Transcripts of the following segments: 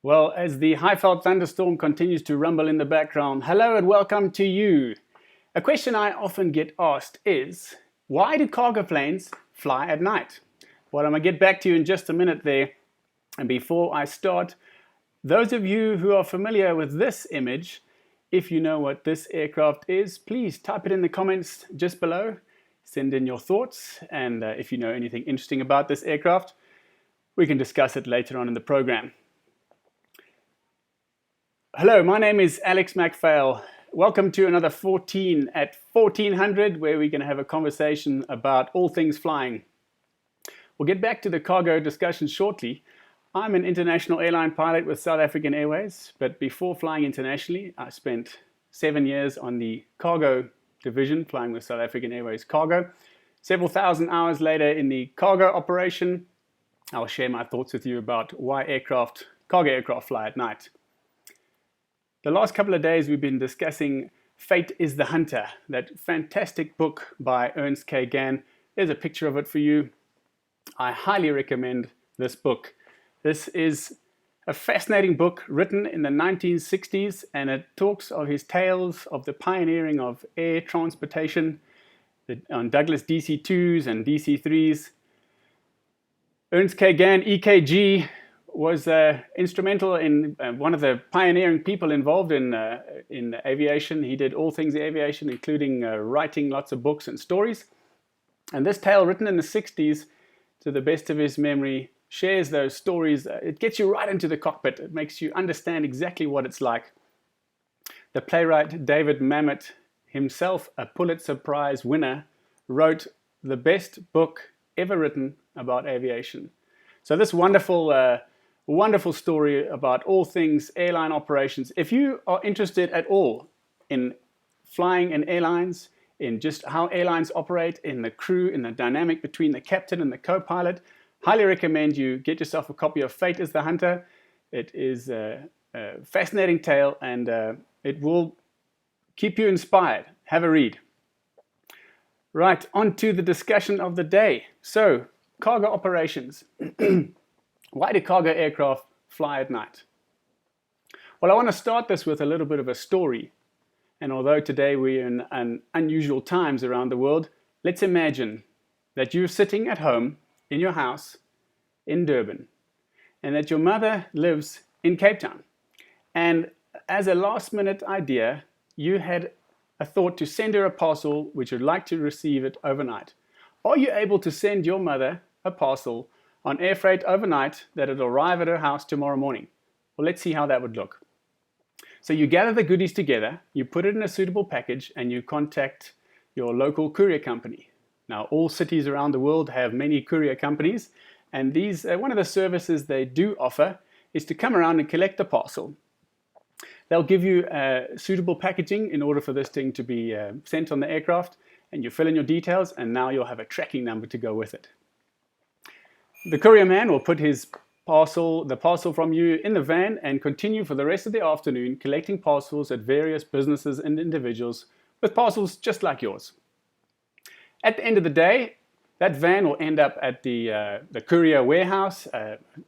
Well, as the high-felt thunderstorm continues to rumble in the background, hello and welcome to you. A question I often get asked is, why do cargo planes fly at night? Well, I'm going to get back to you in just a minute there. And before I start, those of you who are familiar with this image, if you know what this aircraft is, please type it in the comments just below. Send in your thoughts, and if you know anything interesting about this aircraft, we can discuss it later on in the program. Hello, my name is Alex MacPhail. Welcome to another 14 at 1400, where we're going to have a conversation about all things flying. We'll get back to the cargo discussion shortly. I'm an international airline pilot with South African Airways, but before flying internationally, I spent 7 years on the cargo division, flying with South African Airways Cargo. Several thousand hours later in the cargo operation, I'll share my thoughts with you about why cargo aircraft fly at night. The last couple of days we've been discussing Fate is the Hunter, that fantastic book by Ernst K. Gann. There's a picture of it for you. I highly recommend this book. This is a fascinating book written in the 1960s, and it talks of his tales of the pioneering of air transportation on Douglas DC-2s and DC-3s. Ernst K. Gann, EKG, was instrumental in one of the pioneering people involved in aviation. He did all things aviation, including writing lots of books and stories. And this tale, written in the 60s, to the best of his memory, shares those stories. It gets you right into the cockpit. It makes you understand exactly what it's like. The playwright David Mamet, himself a Pulitzer Prize winner, wrote the best book ever written about aviation. So this wonderful story about all things airline operations. If you are interested at all in flying in airlines, in just how airlines operate, in the crew, in the dynamic between the captain and the co-pilot, highly recommend you get yourself a copy of Fate is the Hunter. It is a fascinating tale, and it will keep you inspired. Have a read. Right, on to the discussion of the day. So, cargo operations. Why do cargo aircraft fly at night? Well, I want to start this with a little bit of a story. And although today we're in unusual times around the world, let's imagine that you're sitting at home in your house in Durban, and that your mother lives in Cape Town. And as a last-minute idea, you had a thought to send her a parcel which you'd like to receive it overnight. Are you able to send your mother a parcel on air freight overnight that it'll arrive at her house tomorrow morning? Well, let's see how that would look. So you gather the goodies together, you put it in a suitable package, and you contact your local courier company. Now, all cities around the world have many courier companies, and these one of the services they do offer is to come around and collect the parcel. They'll give you suitable packaging in order for this thing to be sent on the aircraft, and you fill in your details, and now you'll have a tracking number to go with it. The courier man will put the parcel from you in the van and continue for the rest of the afternoon collecting parcels at various businesses and individuals with parcels just like yours. At the end of the day, that van will end up at the courier warehouse,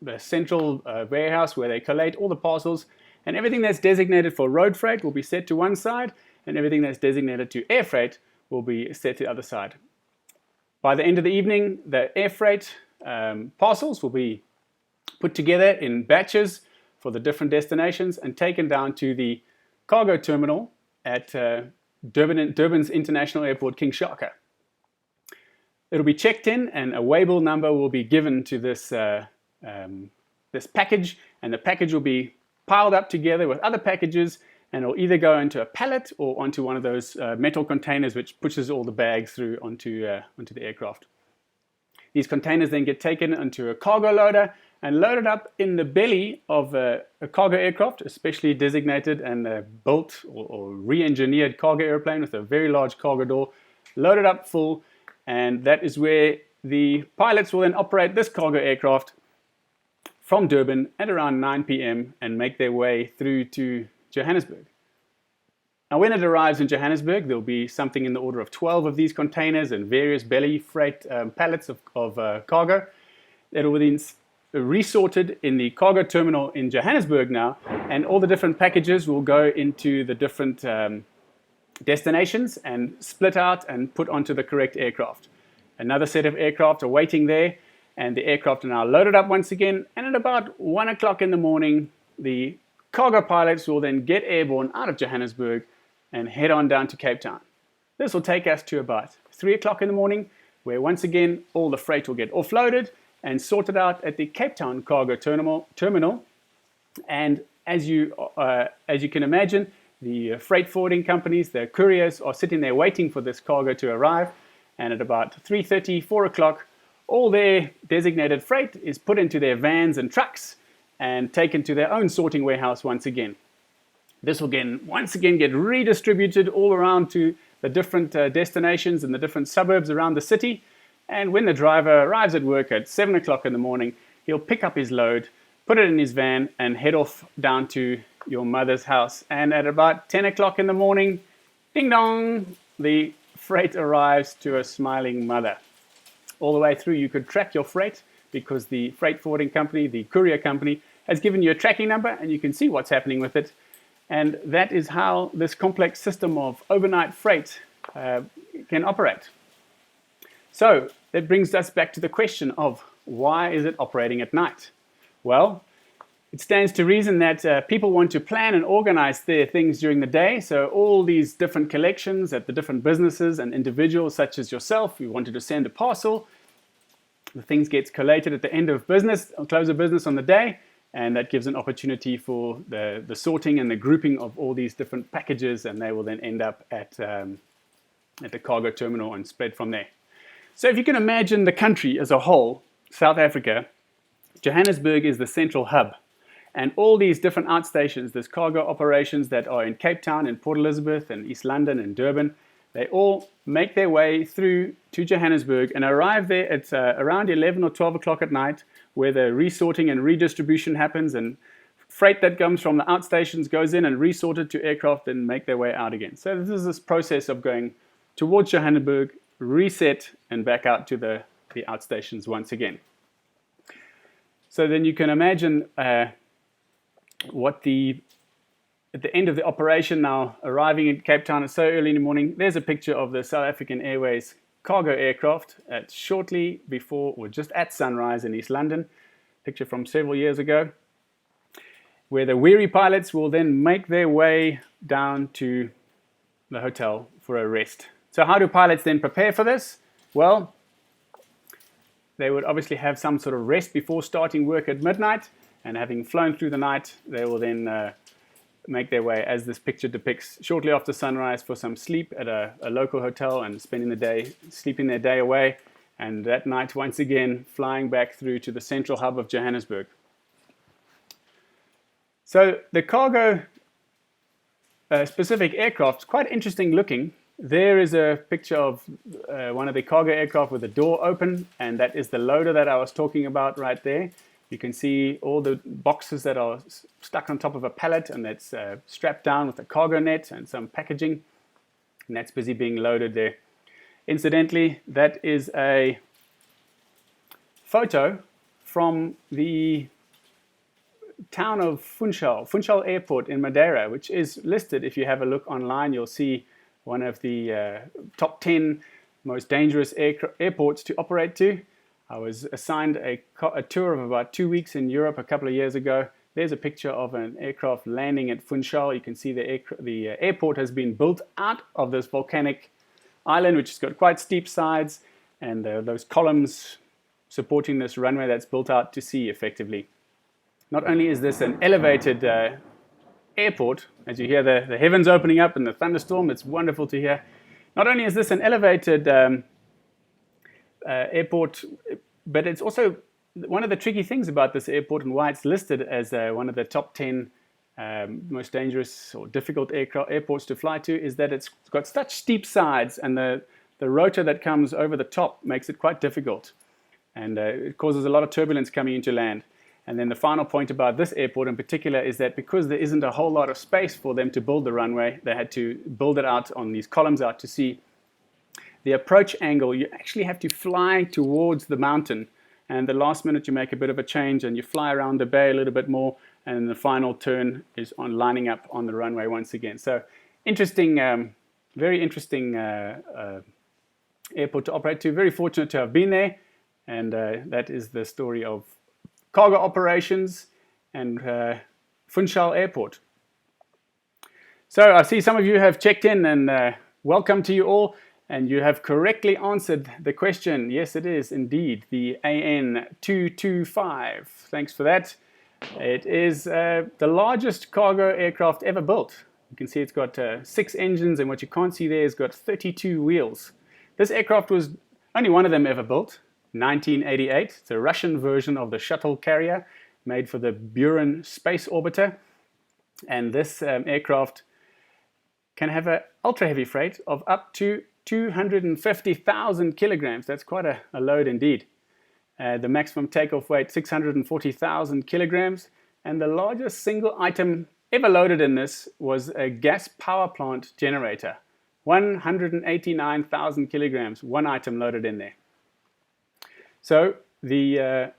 the central warehouse where they collate all the parcels, and everything that's designated for road freight will be set to one side, and everything that's designated to air freight will be set to the other side. By the end of the evening, the air freight parcels will be put together in batches for the different destinations and taken down to the cargo terminal at Durban's International Airport, King Shaka. It'll be checked in, and a Weibull number will be given to this package, and the package will be piled up together with other packages, and it'll either go into a pallet or onto one of those metal containers which pushes all the bags through onto the aircraft. These containers then get taken into a cargo loader and loaded up in the belly of a cargo aircraft, especially designated and built or re-engineered cargo airplane with a very large cargo door, loaded up full, and that is where the pilots will then operate this cargo aircraft from Durban at around 9 p.m. and make their way through to Johannesburg. Now, when it arrives in Johannesburg, there'll be something in the order of 12 of these containers and various belly freight pallets of cargo that will then resorted in the cargo terminal in Johannesburg now, and all the different packages will go into the different destinations and split out and put onto the correct aircraft. Another set of aircraft are waiting there, and the aircraft are now loaded up once again, and at about 1 o'clock in the morning, the cargo pilots will then get airborne out of Johannesburg and head on down to Cape Town. This will take us to about 3 o'clock in the morning, where once again all the freight will get offloaded and sorted out at the Cape Town cargo terminal. And as you can imagine, the freight forwarding companies, the couriers, are sitting there waiting for this cargo to arrive. And at about 3:30, 4 o'clock, all their designated freight is put into their vans and trucks and taken to their own sorting warehouse once again. This will once again get redistributed all around to the different destinations and the different suburbs around the city. And when the driver arrives at work at 7 o'clock in the morning, he'll pick up his load, put it in his van, and head off down to your mother's house. And at about 10 o'clock in the morning, ding dong, the freight arrives to a smiling mother. All the way through, you could track your freight because the freight forwarding company, the courier company, has given you a tracking number, and you can see what's happening with it. And that is how this complex system of overnight freight can operate. So that brings us back to the question of why is it operating at night? Well, it stands to reason that people want to plan and organize their things during the day. So all these different collections at the different businesses and individuals such as yourself, you wanted to send a parcel, the things gets collated at the end of business, or close of business on the day, and that gives an opportunity for the sorting and the grouping of all these different packages, and they will then end up at the cargo terminal and spread from there. So if you can imagine the country as a whole, South Africa, Johannesburg is the central hub. And all these different outstations, there's cargo operations that are in Cape Town and Port Elizabeth and East London and Durban, they all make their way through to Johannesburg and arrive there at around 11 or 12 o'clock at night, where the resorting and redistribution happens, and freight that comes from the outstations goes in and resorted to aircraft and make their way out again. So this is this process of going towards Johannesburg, reset, and back out to the outstations once again. So then you can imagine at the end of the operation now, arriving in Cape Town so early in the morning, there's a picture of the South African Airways cargo aircraft at shortly before or just at sunrise in East London, picture from several years ago, where the weary pilots will then make their way down to the hotel for a rest. So how do pilots then prepare for this? Well, they would obviously have some sort of rest before starting work at midnight, and having flown through the night, they will then make their way, as this picture depicts, shortly after sunrise for some sleep at a local hotel and spending the day, sleeping their day away, and that night once again flying back through to the central hub of Johannesburg. So the cargo specific aircraft, quite interesting looking. There is a picture of one of the cargo aircraft with the door open, and that is the loader that I was talking about right there. You can see all the boxes that are stuck on top of a pallet, and that's strapped down with a cargo net and some packaging, and that's busy being loaded there. Incidentally, that is a photo from the town of Funchal Airport in Madeira, which is listed. If you have a look online, you'll see one of the top 10 most dangerous airports to operate to. I was assigned a tour of about 2 weeks in Europe a couple of years ago. There's a picture of an aircraft landing at Funchal. You can see the airport has been built out of this volcanic island, which has got quite steep sides, and those columns supporting this runway that's built out to sea effectively. Not only is this an elevated airport, as you hear the heavens opening up and the thunderstorm, it's wonderful to hear. Not only is this an elevated airport, but it's also one of the tricky things about this airport, and why it's listed as one of the top 10 most dangerous or difficult airports to fly to, is that it's got such steep sides, and the rotor that comes over the top makes it quite difficult, and it causes a lot of turbulence coming into land. And then the final point about this airport in particular is that because there isn't a whole lot of space for them to build the runway, they had to build it out on these columns out to sea. The approach angle, you actually have to fly towards the mountain and the last minute you make a bit of a change and you fly around the bay a little bit more, and the final turn is on lining up on the runway once again. So interesting, very interesting airport to operate to. Very fortunate to have been there, and that is the story of cargo operations and Funchal Airport. So I see some of you have checked in, and welcome to you all. And you have correctly answered the question. Yes, it is indeed the AN225. Thanks for that. It is the largest cargo aircraft ever built. You can see it's got 6 engines, and what you can't see there is got 32 wheels. This aircraft was only one of them ever built, 1988. It's a Russian version of the shuttle carrier made for the Buran space orbiter. And this aircraft can have an ultra heavy freight of up to 250,000 kilograms. That's quite a load indeed. The maximum takeoff weight, 640,000 kilograms. And the largest single item ever loaded in this was a gas power plant generator. 189,000 kilograms, one item loaded in there. So the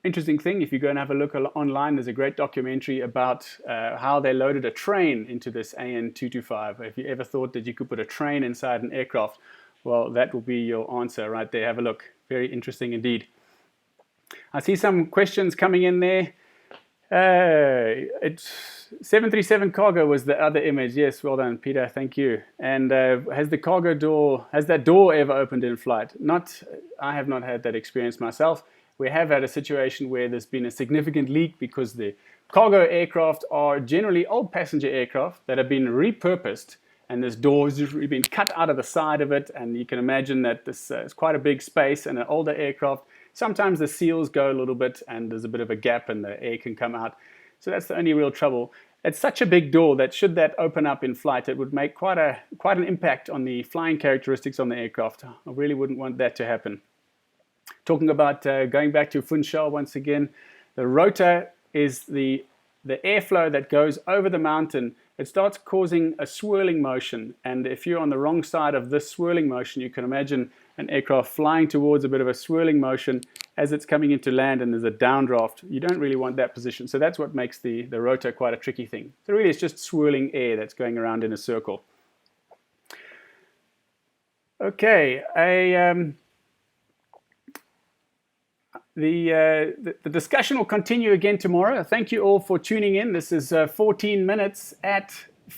interesting thing, if you go and have a look online, there's a great documentary about how they loaded a train into this AN225. If you ever thought that you could put a train inside an aircraft, well, that will be your answer right there. Have a look. Very interesting indeed. I see some questions coming in there. 737 cargo was the other image. Yes, well done, Peter. Thank you. And has that door ever opened in flight? I have not had that experience myself. We have had a situation where there's been a significant leak because the cargo aircraft are generally old passenger aircraft that have been repurposed, and this door has usually been cut out of the side of it, and you can imagine that this is quite a big space and an older aircraft. Sometimes the seals go a little bit and there's a bit of a gap and the air can come out. So that's the only real trouble. It's such a big door that should that open up in flight, it would make quite an impact on the flying characteristics on the aircraft. I really wouldn't want that to happen. Talking about going back to Funchal once again, the rotor is the airflow that goes over the mountain. It starts causing a swirling motion, and if you're on the wrong side of this swirling motion, you can imagine an aircraft flying towards a bit of a swirling motion as it's coming into land, and there's a downdraft. You don't really want that position, so that's what makes the rotor quite a tricky thing. So really it's just swirling air that's going around in a circle. Okay, the discussion will continue again tomorrow. Thank you all for tuning in. This is 14 minutes at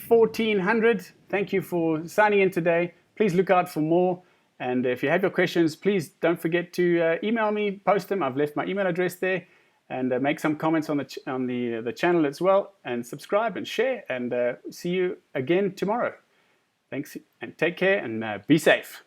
1400. Thank you for signing in today. Please look out for more. And if you have your questions, please don't forget to email me, post them. I've left my email address there. And make some comments on the channel as well. And subscribe and share. And see you again tomorrow. Thanks and take care and be safe.